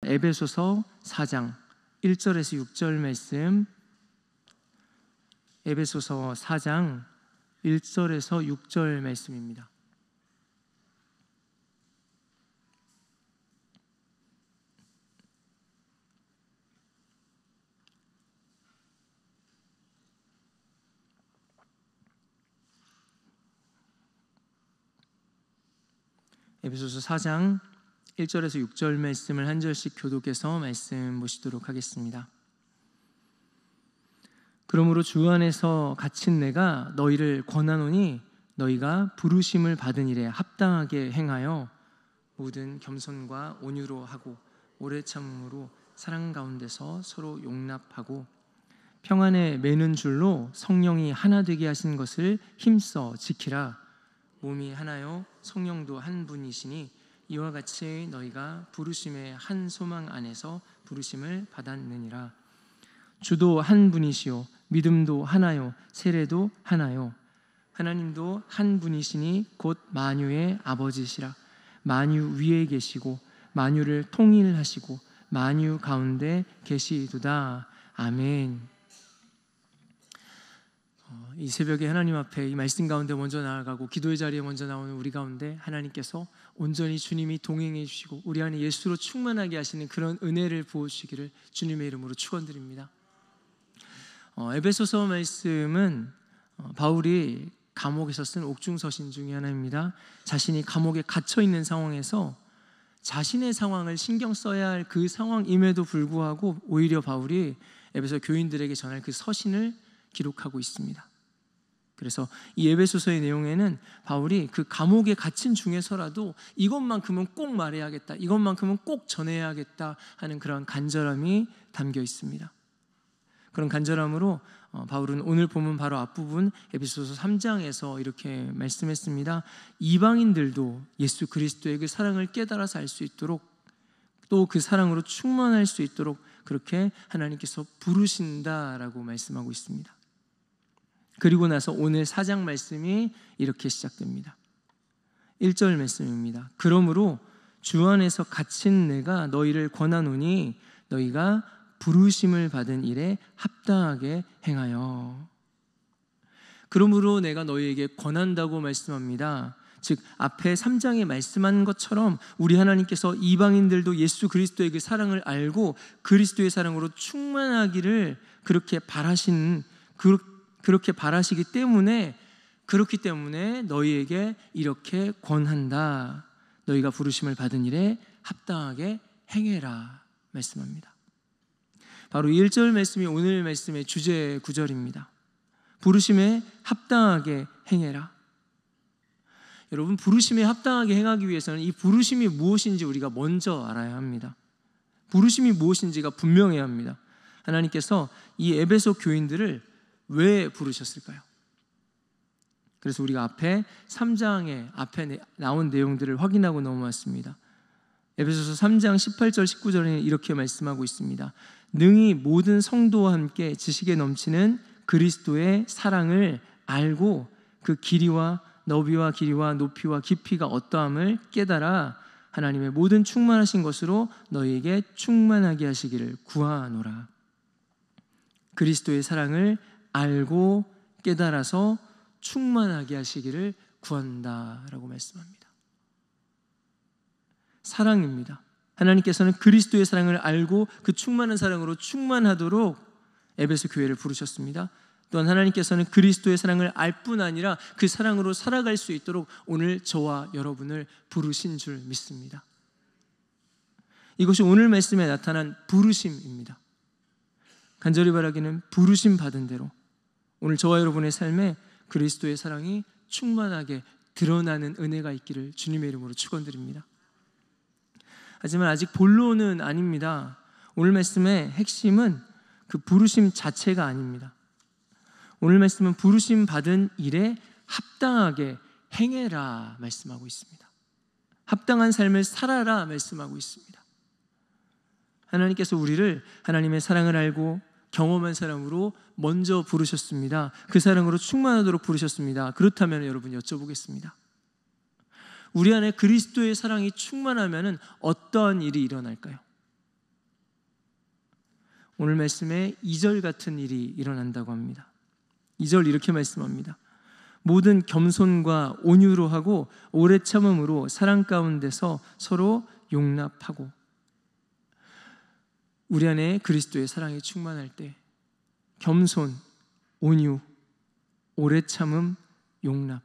에베소서 4장 1절에서 6절 말씀, 에베소서 4장 1절에서 6절 말씀입니다. 에베소서 4장 1절에서 6절 말씀을 한 절씩 교독해서 말씀 보시도록 하겠습니다. 그러므로 주 안에서 갇힌 내가 너희를 권하노니 너희가 부르심을 받은 일에 합당하게 행하여 모든 겸손과 온유로 하고 오래 참음으로 사랑 가운데서 서로 용납하고 평안에 매는 줄로 성령이 하나 되게 하신 것을 힘써 지키라. 몸이 하나요 성령도 한 분이시니 이와 같이 너희가 부르심의 한 소망 안에서 부르심을 받았느니라. 주도 한 분이시요 믿음도 하나요 세례도 하나요 하나님도 한 분이시니 곧 만유의 아버지시라. 만유 위에 계시고 만유를 통일하시고 만유 가운데 계시도다. 아멘. 이 새벽에 하나님 앞에 이 말씀 가운데 먼저 나아가고 기도의 자리에 먼저 나오는 우리 가운데 하나님께서 온전히 주님이 동행해 주시고 우리 안에 예수로 충만하게 하시는 그런 은혜를 부어주시기를 주님의 이름으로 축원드립니다. 에베소서 말씀은 바울이 감옥에서 쓴 옥중서신 중에 하나입니다. 자신이 감옥에 갇혀 있는 상황에서 자신의 상황을 신경 써야 할 그 상황임에도 불구하고 오히려 바울이 에베소 교인들에게 전할 그 서신을 기록하고 있습니다. 그래서 이 에베소서의 내용에는 바울이 그 감옥에 갇힌 중에서라도 이것만큼은 꼭 말해야겠다, 이것만큼은 꼭 전해야겠다 하는 그런 간절함이 담겨 있습니다. 그런 간절함으로 바울은 오늘 본문 바로 앞부분 에베소서 3장에서 이렇게 말씀했습니다. 이방인들도 예수 그리스도의 그 사랑을 깨달아서 알 수 있도록 또 그 사랑으로 충만할 수 있도록 그렇게 하나님께서 부르신다라고 말씀하고 있습니다. 그리고 나서 오늘 4장 말씀이 이렇게 시작됩니다. 1절 말씀입니다. 그러므로 주 안에서 갇힌 내가 너희를 권하노니 너희가 부르심을 받은 일에 합당하게 행하여. 그러므로 내가 너희에게 권한다고 말씀합니다. 즉 앞에 3장에 말씀한 것처럼 우리 하나님께서 이방인들도 예수 그리스도의 그 사랑을 알고 그리스도의 사랑으로 충만하기를 그렇게 바라시기 때문에 그렇기 때문에 너희에게 이렇게 권한다. 너희가 부르심을 받은 일에 합당하게 행해라 말씀합니다. 바로 1절 말씀이 오늘 말씀의 주제 구절입니다. 부르심에 합당하게 행해라. 여러분, 부르심에 합당하게 행하기 위해서는 이 부르심이 무엇인지 우리가 먼저 알아야 합니다. 부르심이 무엇인지가 분명해야 합니다. 하나님께서 이 에베소 교인들을 왜 부르셨을까요? 그래서 우리가 앞에 3장에 앞에 나온 내용들을 확인하고 넘어왔습니다. 에베소서 3장 18절 19절에는 이렇게 말씀하고 있습니다. 능히 모든 성도와 함께 지식에 넘치는 그리스도의 사랑을 알고 그 길이와 너비와 길이와 높이와 깊이가 어떠함을 깨달아 하나님의 모든 충만하신 것으로 너희에게 충만하게 하시기를 구하노라. 그리스도의 사랑을 알고 깨달아서 충만하게 하시기를 구한다라고 말씀합니다. 사랑입니다. 하나님께서는 그리스도의 사랑을 알고 그 충만한 사랑으로 충만하도록 에베소 교회를 부르셨습니다. 또한 하나님께서는 그리스도의 사랑을 알 뿐 아니라 그 사랑으로 살아갈 수 있도록 오늘 저와 여러분을 부르신 줄 믿습니다. 이것이 오늘 말씀에 나타난 부르심입니다. 간절히 바라기는 부르심 받은 대로 오늘 저와 여러분의 삶에 그리스도의 사랑이 충만하게 드러나는 은혜가 있기를 주님의 이름으로 축원드립니다. 하지만 아직 본론은 아닙니다. 오늘 말씀의 핵심은 그 부르심 자체가 아닙니다. 오늘 말씀은 부르심 받은 일에 합당하게 행해라 말씀하고 있습니다. 합당한 삶을 살아라 말씀하고 있습니다. 하나님께서 우리를 하나님의 사랑을 알고 경험한 사람으로 먼저 부르셨습니다. 그 사랑으로 충만하도록 부르셨습니다. 그렇다면 여러분 여쭤보겠습니다. 우리 안에 그리스도의 사랑이 충만하면 어떠한 일이 일어날까요? 오늘 말씀에 2절 같은 일이 일어난다고 합니다. 2절 이렇게 말씀합니다. 모든 겸손과 온유로 하고 오래 참음으로 사랑 가운데서 서로 용납하고. 우리 안에 그리스도의 사랑이 충만할 때 겸손, 온유, 오래 참음, 용납.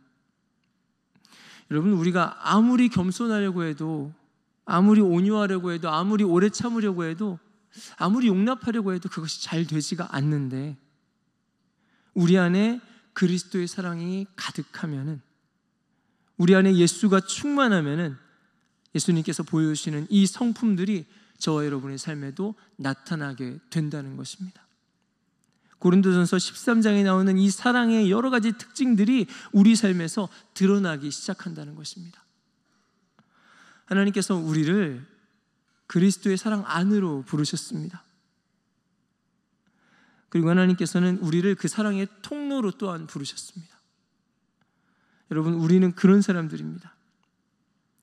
여러분, 우리가 아무리 겸손하려고 해도, 아무리 온유하려고 해도, 아무리 오래 참으려고 해도, 아무리 용납하려고 해도 그것이 잘 되지가 않는데, 우리 안에 그리스도의 사랑이 가득하면은, 우리 안에 예수가 충만하면은 예수님께서 보여주시는 이 성품들이 저와 여러분의 삶에도 나타나게 된다는 것입니다. 고린도전서 13장에 나오는 이 사랑의 여러 가지 특징들이 우리 삶에서 드러나기 시작한다는 것입니다. 하나님께서 우리를 그리스도의 사랑 안으로 부르셨습니다. 그리고 하나님께서는 우리를 그 사랑의 통로로 또한 부르셨습니다. 여러분, 우리는 그런 사람들입니다.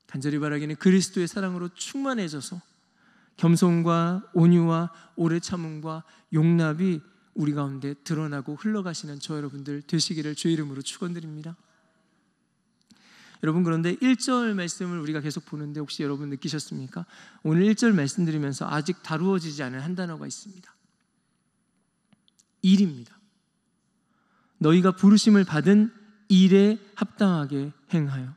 간절히 바라기는 그리스도의 사랑으로 충만해져서 겸손과 온유와 오래 참음과 용납이 우리 가운데 드러나고 흘러가시는 저 여러분들 되시기를 주의 이름으로 축원드립니다. 여러분, 그런데 1절 말씀을 우리가 계속 보는데 혹시 여러분 느끼셨습니까? 오늘 1절 말씀드리면서 아직 다루어지지 않은 한 단어가 있습니다. 일입니다. 너희가 부르심을 받은 일에 합당하게 행하여.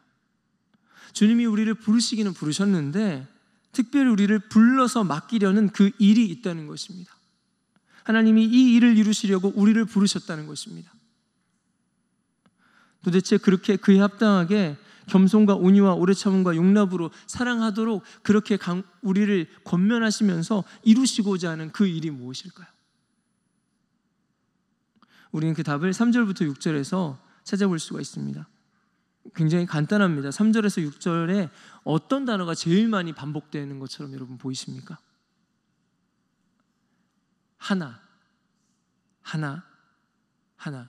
주님이 우리를 부르시기는 부르셨는데 특별히 우리를 불러서 맡기려는 그 일이 있다는 것입니다. 하나님이 이 일을 이루시려고 우리를 부르셨다는 것입니다. 도대체 그렇게 그에 합당하게 겸손과 온유와 오래 참음과 용납으로 사랑하도록 그렇게 우리를 권면하시면서 이루시고자 하는 그 일이 무엇일까요? 우리는 그 답을 3절부터 6절에서 찾아볼 수가 있습니다. 굉장히 간단합니다. 3절에서 6절에 어떤 단어가 제일 많이 반복되는 것처럼 여러분 보이십니까? 하나, 하나, 하나.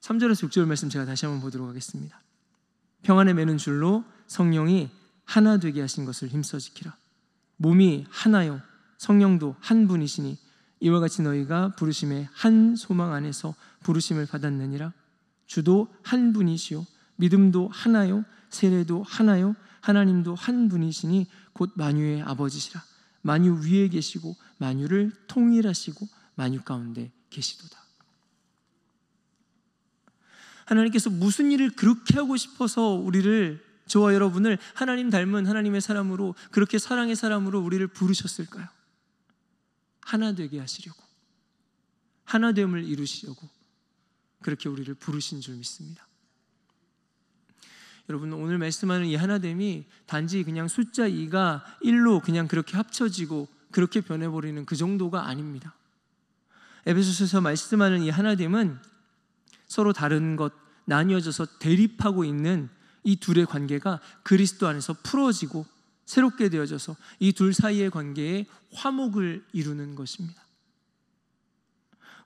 3절에서 6절 말씀 제가 다시 한번 보도록 하겠습니다. 평안에 매는 줄로 성령이 하나 되게 하신 것을 힘써 지키라. 몸이 하나요 성령도 한 분이시니 이와 같이 너희가 부르심의 한 소망 안에서 부르심을 받았느니라. 주도 한 분이시요 믿음도 하나요 세례도 하나요 하나님도 한 분이시니 곧 만유의 아버지시라. 만유 위에 계시고 만유를 통일하시고 만유 가운데 계시도다. 하나님께서 무슨 일을 그렇게 하고 싶어서 우리를, 저와 여러분을 하나님 닮은 하나님의 사람으로, 그렇게 사랑의 사람으로 우리를 부르셨을까요? 하나 되게 하시려고, 하나됨을 이루시려고 그렇게 우리를 부르신 줄 믿습니다. 여러분, 오늘 말씀하는 이 하나됨이 단지 그냥 숫자 2가 1로 그냥 그렇게 합쳐지고 그렇게 변해버리는 그 정도가 아닙니다. 에베소서에서 말씀하는 이 하나됨은 서로 다른 것, 나뉘어져서 대립하고 있는 이 둘의 관계가 그리스도 안에서 풀어지고 새롭게 되어져서 이 둘 사이의 관계에 화목을 이루는 것입니다.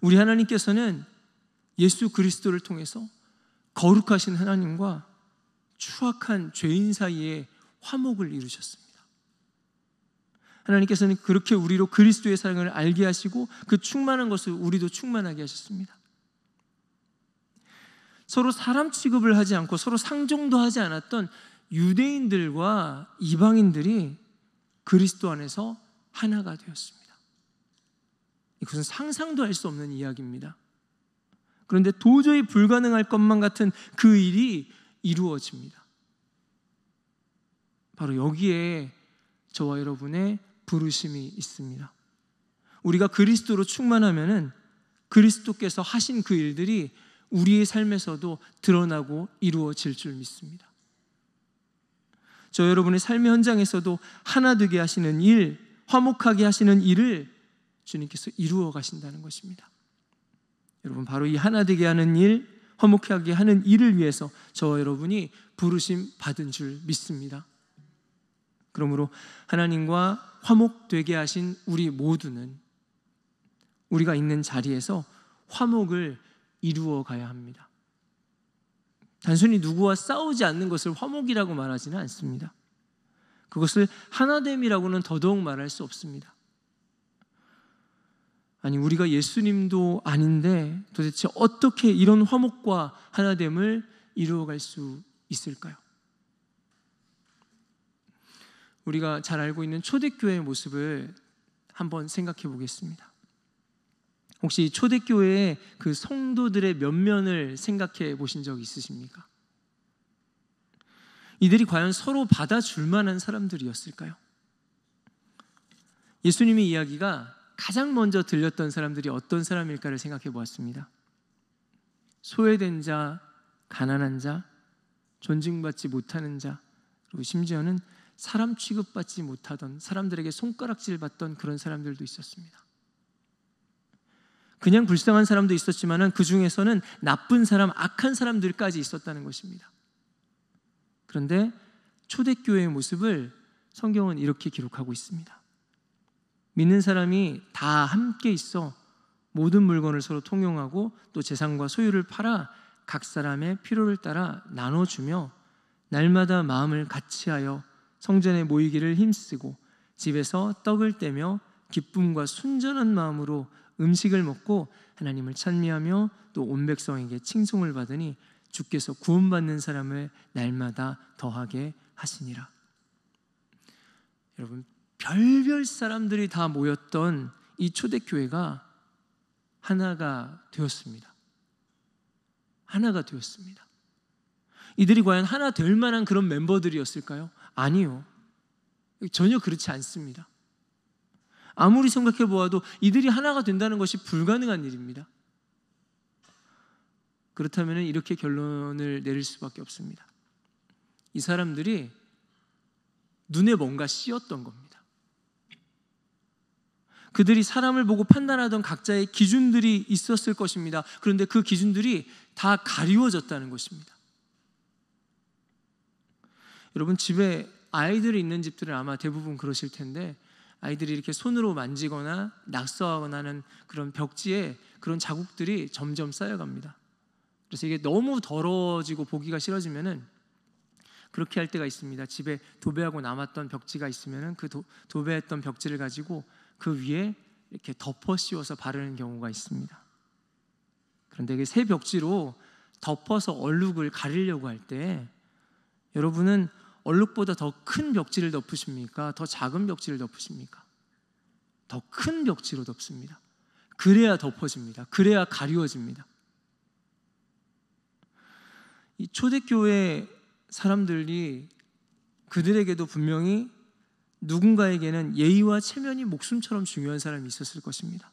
우리 하나님께서는 예수 그리스도를 통해서 거룩하신 하나님과 추악한 죄인 사이에 화목을 이루셨습니다. 하나님께서는 그렇게 우리로 그리스도의 사랑을 알게 하시고 그 충만한 것을 우리도 충만하게 하셨습니다. 서로 사람 취급을 하지 않고 서로 상종도 하지 않았던 유대인들과 이방인들이 그리스도 안에서 하나가 되었습니다. 이것은 상상도 할 수 없는 이야기입니다. 그런데 도저히 불가능할 것만 같은 그 일이 이루어집니다. 바로 여기에 저와 여러분의 부르심이 있습니다. 우리가 그리스도로 충만하면은 그리스도께서 하신 그 일들이 우리의 삶에서도 드러나고 이루어질 줄 믿습니다. 저 여러분의 삶의 현장에서도 하나 되게 하시는 일, 화목하게 하시는 일을 주님께서 이루어 가신다는 것입니다. 여러분, 바로 이 하나 되게 하는 일, 화목하게 하는 일을 위해서 저와 여러분이 부르심 받은 줄 믿습니다. 그러므로 하나님과 화목되게 하신 우리 모두는 우리가 있는 자리에서 화목을 이루어 가야 합니다. 단순히 누구와 싸우지 않는 것을 화목이라고 말하지는 않습니다. 그것을 하나됨이라고는 더더욱 말할 수 없습니다. 아니, 우리가 예수님도 아닌데 도대체 어떻게 이런 화목과 하나됨을 이루어갈 수 있을까요? 우리가 잘 알고 있는 초대교회의 모습을 한번 생각해 보겠습니다. 혹시 초대교회의 그 성도들의 면면을 생각해 보신 적 있으십니까? 이들이 과연 서로 받아줄 만한 사람들이었을까요? 예수님의 이야기가 가장 먼저 들렸던 사람들이 어떤 사람일까를 생각해 보았습니다. 소외된 자, 가난한 자, 존중받지 못하는 자, 그리고 심지어는 사람 취급받지 못하던, 사람들에게 손가락질 받던 그런 사람들도 있었습니다. 그냥 불쌍한 사람도 있었지만 그 중에서는 나쁜 사람, 악한 사람들까지 있었다는 것입니다. 그런데 초대교회의 모습을 성경은 이렇게 기록하고 있습니다. 믿는 사람이 다 함께 있어 모든 물건을 서로 통용하고 또 재산과 소유를 팔아 각 사람의 필요를 따라 나눠주며 날마다 마음을 같이하여 성전에 모이기를 힘쓰고 집에서 떡을 떼며 기쁨과 순전한 마음으로 음식을 먹고 하나님을 찬미하며 또 온 백성에게 칭송을 받으니 주께서 구원받는 사람을 날마다 더하게 하시니라. 여러분, 별별 사람들이 다 모였던 이 초대교회가 하나가 되었습니다. 하나가 되었습니다. 이들이 과연 하나 될 만한 그런 멤버들이었을까요? 아니요. 전혀 그렇지 않습니다. 아무리 생각해 보아도 이들이 하나가 된다는 것이 불가능한 일입니다. 그렇다면 이렇게 결론을 내릴 수밖에 없습니다. 이 사람들이 눈에 뭔가 씌었던 겁니다. 그들이 사람을 보고 판단하던 각자의 기준들이 있었을 것입니다. 그런데 그 기준들이 다 가리워졌다는 것입니다. 여러분, 집에 아이들이 있는 집들은 아마 대부분 그러실 텐데, 아이들이 이렇게 손으로 만지거나 낙서하거나 하는 그런 벽지에 그런 자국들이 점점 쌓여갑니다. 그래서 이게 너무 더러워지고 보기가 싫어지면은 그렇게 할 때가 있습니다. 집에 도배하고 남았던 벽지가 있으면은 그 도배했던 벽지를 가지고 그 위에 이렇게 덮어 씌워서 바르는 경우가 있습니다. 그런데 이게 새 벽지로 덮어서 얼룩을 가리려고 할 때 여러분은 얼룩보다 더 큰 벽지를 덮으십니까? 더 작은 벽지를 덮으십니까? 더 큰 벽지로 덮습니다. 그래야 덮어집니다. 그래야 가리워집니다. 이 초대교회 사람들이 그들에게도 분명히 누군가에게는 예의와 체면이 목숨처럼 중요한 사람이 있었을 것입니다.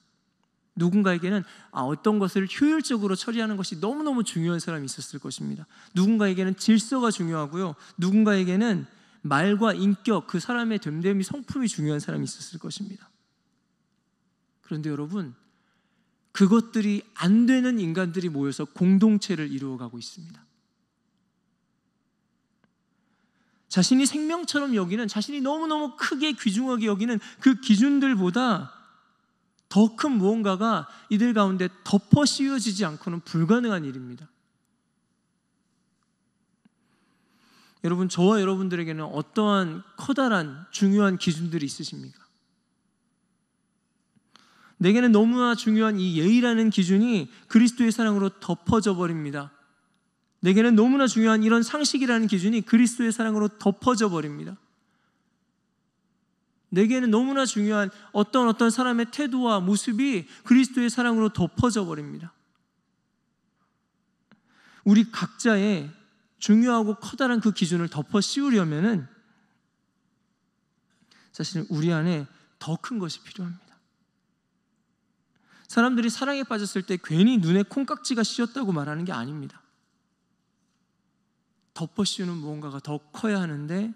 누군가에게는 어떤 것을 효율적으로 처리하는 것이 너무너무 중요한 사람이 있었을 것입니다. 누군가에게는 질서가 중요하고요, 누군가에게는 말과 인격, 그 사람의 됨됨이 성품이 중요한 사람이 있었을 것입니다. 그런데 여러분, 그것들이 안 되는 인간들이 모여서 공동체를 이루어가고 있습니다. 자신이 생명처럼 여기는, 자신이 너무너무 크게 귀중하게 여기는 그 기준들보다 더 큰 무언가가 이들 가운데 덮어 씌워지지 않고는 불가능한 일입니다. 여러분, 저와 여러분들에게는 어떠한 커다란 중요한 기준들이 있으십니까? 내게는 너무나 중요한 이 예의라는 기준이 그리스도의 사랑으로 덮어져 버립니다. 내게는 너무나 중요한 이런 상식이라는 기준이 그리스도의 사랑으로 덮어져 버립니다. 내게는 너무나 중요한 어떤 사람의 태도와 모습이 그리스도의 사랑으로 덮어져 버립니다. 우리 각자의 중요하고 커다란 그 기준을 덮어 씌우려면은 사실은 우리 안에 더 큰 것이 필요합니다. 사람들이 사랑에 빠졌을 때 괜히 눈에 콩깍지가 씌었다고 말하는 게 아닙니다. 덮어 씌우는 무언가가 더 커야 하는데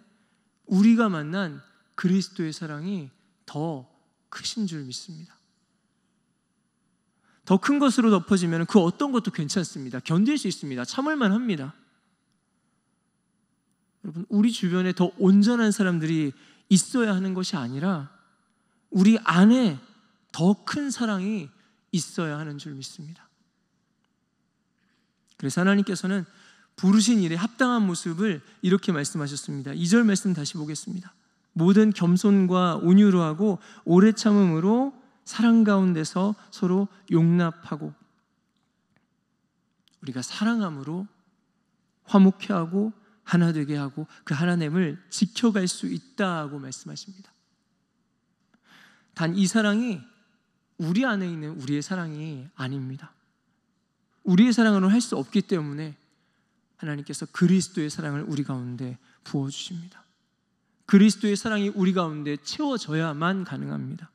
우리가 만난 그리스도의 사랑이 더 크신 줄 믿습니다. 더 큰 것으로 덮어지면 그 어떤 것도 괜찮습니다. 견딜 수 있습니다. 참을만 합니다. 여러분, 우리 주변에 더 온전한 사람들이 있어야 하는 것이 아니라 우리 안에 더 큰 사랑이 있어야 하는 줄 믿습니다. 그래서 하나님께서는 부르신 일에 합당한 모습을 이렇게 말씀하셨습니다. 2절 말씀 다시 보겠습니다. 모든 겸손과 온유로 하고 오래 참음으로 사랑 가운데서 서로 용납하고 우리가 사랑함으로 화목케 하고 하나 되게 하고 그 하나됨을 지켜갈 수 있다고 말씀하십니다. 단 이 사랑이 우리 안에 있는 우리의 사랑이 아닙니다. 우리의 사랑으로는 할 수 없기 때문에 하나님께서 그리스도의 사랑을 우리 가운데 부어주십니다. 그리스도의 사랑이 우리 가운데 채워져야만 가능합니다.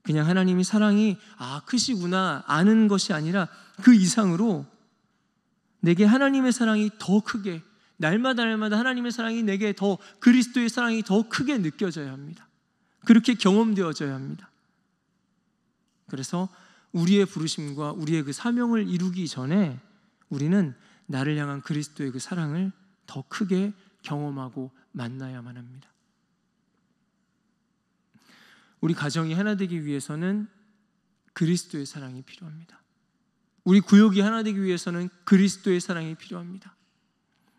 그냥 하나님이 사랑이 크시구나 아는 것이 아니라 그 이상으로 내게 하나님의 사랑이 더 크게 날마다 하나님의 사랑이 내게 더 그리스도의 사랑이 더 크게 느껴져야 합니다. 그렇게 경험되어져야 합니다. 그래서 우리의 부르심과 우리의 그 사명을 이루기 전에 우리는 나를 향한 그리스도의 그 사랑을 더 크게 경험하고 만나야만 합니다. 우리 가정이 하나 되기 위해서는 그리스도의 사랑이 필요합니다. 우리 구역이 하나 되기 위해서는 그리스도의 사랑이 필요합니다.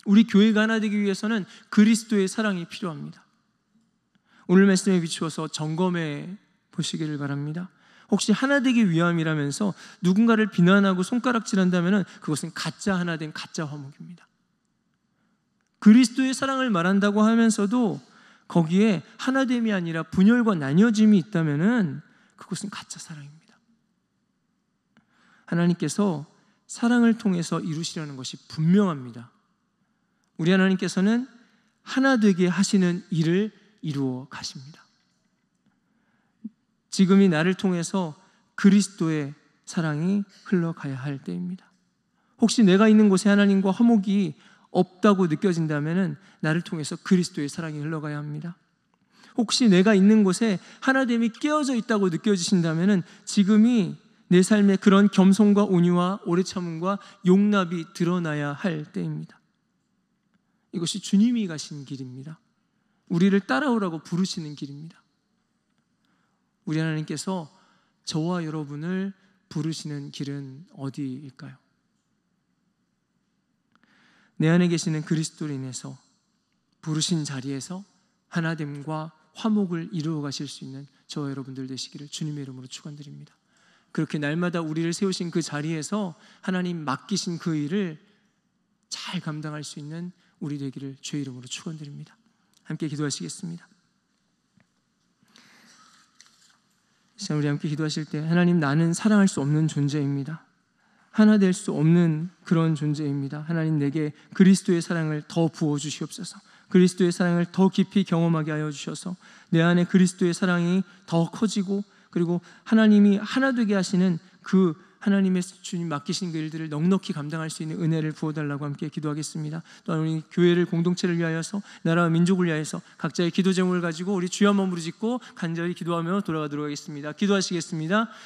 우리 교회가 하나 되기 위해서는 그리스도의 사랑이 필요합니다. 오늘 말씀에 비추어서 점검해 보시기를 바랍니다. 혹시 하나 되기 위함이라면서 누군가를 비난하고 손가락질한다면 그것은 가짜 하나 된 가짜 화목입니다. 그리스도의 사랑을 말한다고 하면서도 거기에 하나됨이 아니라 분열과 나뉘어짐이 있다면 그것은 가짜 사랑입니다. 하나님께서 사랑을 통해서 이루시려는 것이 분명합니다. 우리 하나님께서는 하나 되게 하시는 일을 이루어 가십니다. 지금이 나를 통해서 그리스도의 사랑이 흘러가야 할 때입니다. 혹시 내가 있는 곳에 하나님과 화목이 없다고 느껴진다면 나를 통해서 그리스도의 사랑이 흘러가야 합니다. 혹시 내가 있는 곳에 하나됨이 깨어져 있다고 느껴지신다면 지금이 내 삶에 그런 겸손과 온유와 오래 참음과 용납이 드러나야 할 때입니다. 이것이 주님이 가신 길입니다. 우리를 따라오라고 부르시는 길입니다. 우리 하나님께서 저와 여러분을 부르시는 길은 어디일까요? 내 안에 계시는 그리스도로 인해서 부르신 자리에서 하나됨과 화목을 이루어 가실 수 있는 저와 여러분들 되시기를 주님의 이름으로 축원드립니다. 그렇게 날마다 우리를 세우신 그 자리에서 하나님 맡기신 그 일을 잘 감당할 수 있는 우리 되기를 주의 이름으로 축원드립니다. 함께 기도하시겠습니다. 우리 함께 기도하실 때 하나님, 나는 사랑할 수 없는 존재입니다. 하나 될 수 없는 그런 존재입니다. 하나님, 내게 그리스도의 사랑을 더 부어주시옵소서. 그리스도의 사랑을 더 깊이 경험하게 하여 주셔서 내 안에 그리스도의 사랑이 더 커지고, 그리고 하나님이 하나 되게 하시는 그 하나님의 주님 맡기신 그 일들을 넉넉히 감당할 수 있는 은혜를 부어달라고 함께 기도하겠습니다. 또한 우리 교회를, 공동체를 위하여서, 나라와 민족을 위하여서 각자의 기도 제목을 가지고 우리 주여 한번 부르짖고 간절히 기도하며 돌아가도록 하겠습니다. 기도하시겠습니다.